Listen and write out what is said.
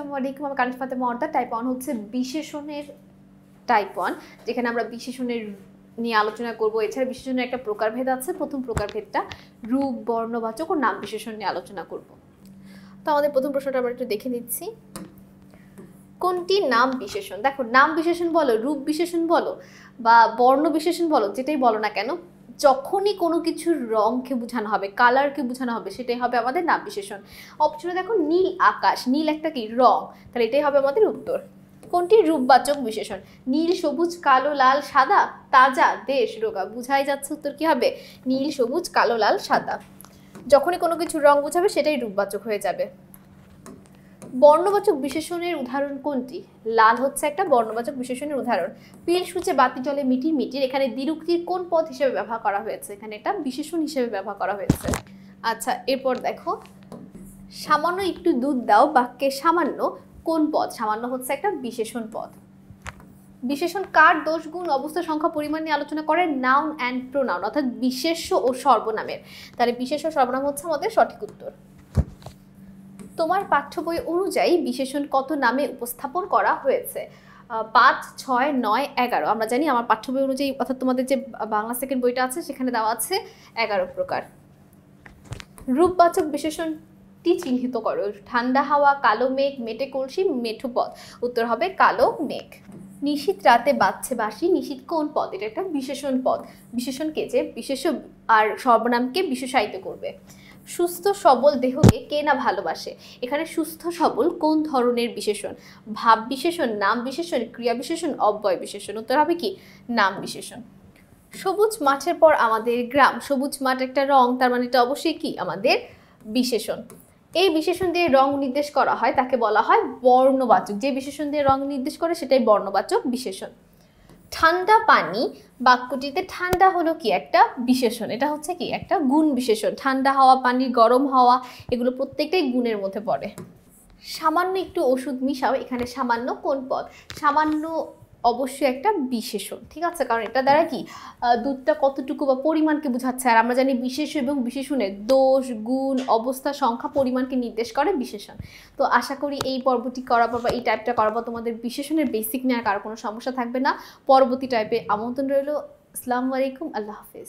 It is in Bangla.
আসসালামু আলাইকুম। আমি কানিজ ফাতেমা অর্দা। টাইপ 1 হচ্ছে বিশেষণের টাইপ 1, যেখানে আমরা বিশেষণের নিয়ে আলোচনা করব। এছাড়া বিশেষণের একটা প্রকারভেদ আছে। প্রথম প্রকারভেদটা রূপ, বর্ণবাচক ও নাম বিশেষণ নিয়ে আলোচনা করব। তো আমাদের প্রথম প্রশ্নটা আমরা একটু দেখে নিচ্ছি। কোনটি নাম বিশেষণ? দেখো, নাম বিশেষণ বলো, রূপ বিশেষণ বলো বা বর্ণ বিশেষণ বলো, যেটাই বলো না কেন, যখনই কোনো কিছুর রংকে বোঝানো হবে, কালারকে বোঝানো হবে, সেটাই হবে আমাদের নাম বিশেষণ। অপশনে দেখো নীল আকাশ, নীল একটা কি রং, তাহলে এটাই হবে আমাদের উত্তর। কোনটি রূপবাচক বিশেষণ? নীল, সবুজ, কালো, লাল, সাদা, তাজা, দেশ, রোগা। বুঝাই যাচ্ছে উত্তর কি হবে? নীল, সবুজ, কালো, লাল, সাদা। যখনই কোনো কিছুর রং বোঝাবে সেটাই রূপবাচক হয়ে যাবে। বর্ণবাচক বিশেষণের উদাহরণ কোনটি? লাল হচ্ছে একটা বর্ণবাচক বিশেষণের উদাহরণ। পিল সূচে বাতি জলে মিটির মিটির, এখানে দ্বিরুক্তির কোন পদ হিসেবে ব্যবহার করা হয়েছে? এখানে এটা বিশেষণ হিসেবে ব্যবহার করা হয়েছে। আচ্ছা, এরপর দেখো, সামান্য একটু দুধ দাও বাক্যে সামান্য কোন পদ? সামান্য হচ্ছে একটা বিশেষণ পদ। বিশেষণ কার দোষ, গুণ, অবস্থা, সংখ্যা, পরিমাণ নিয়ে আলোচনা করে? নাউন অ্যান্ড প্রোনাউন, অর্থাৎ বিশেষ্য ও সর্বনামের। তাহলে বিশেষ্য সর্বনাম হচ্ছে আমাদের সঠিক উত্তর। তোমার পাঠ্য বই অনুযায়ী বিশেষণ কত নামে উপস্থাপন করা হয়েছে? 5, 6, 9, 11। আমরা জানি আমার পাঠ্য বই অনুযায়ী, অর্থাৎ তোমাদের যে বাংলা সেকেন্ড বইটা আছে সেখানে দেওয়া আছে 11 প্রকার। রূপবাচক বিশেষণটি চিহ্নিত করো। ঠান্ডা হাওয়া, কালো মেঘ, মেটে কলসি, মেঠো পদ। উত্তর হবে কালো মেঘ। নিশীথ রাতে বাজছে বাঁশি, নিশীথ কোন পদ? এটা একটা বিশেষণ পদ। বিশেষণকে যে বিশেষ্য আর সর্বনামকে বিশেষায়িত করবে। সুস্থ সবল দেহকে কে না ভালোবাসে? এখানে সুস্থ সবল কোন ধরনের বিশেষণ? ভাব বিশেষণ, নাম বিশেষণ, ক্রিয়া বিশেষণ, অব্যয় বিশেষণ। উত্তর হবে কি? নাম বিশেষণ। সবুজ মাঠের পর আমাদের গ্রাম। সবুজ মাঠ একটা রং, তার মানে এটা অবশ্যই কি আমাদের বিশেষণ। এই বিশেষণ দিয়ে রং নির্দেশ করা হয়, তাকে বলা হয় বর্ণবাচক। যে বিশেষণ দিয়ে রং নির্দেশ করে সেটাই বর্ণবাচক বিশেষণ। ঠান্ডা পানি বাক্যটিতে ঠান্ডা হলো কি একটা বিশেষণ, এটা হচ্ছে কি একটা গুণ বিশেষণ। ঠান্ডা হাওয়া, পানি, গরম হাওয়া, এগুলো প্রত্যেকটাই গুণের মধ্যে পড়ে। সামান্য একটু ওষুধ মিশাও, এখানে সামান্য কোন পদ? সামান্য অবশ্যই একটা বিশেষণ, ঠিক আছে, কারণ এটা দ্বারা কি দুধটা কতটুকু বা পরিমাণকে বোঝাচ্ছে। আর আমরা জানি বিশেষ্য এবং বিশেষণের দোষ, গুণ, অবস্থা, সংখ্যা, পরিমাণকে নির্দেশ করে বিশেষণ। তো আশা করি এই পর্বটি করার পর বা এই টাইপটা করার পর তোমাদের বিশেষণের বেসিক নেওয়ার কারো কোনো সমস্যা থাকবে না। পরবর্তী টাইপে আমন্ত্রণ রইল। আসসালামু আলাইকুম, আল্লাহ হাফেজ।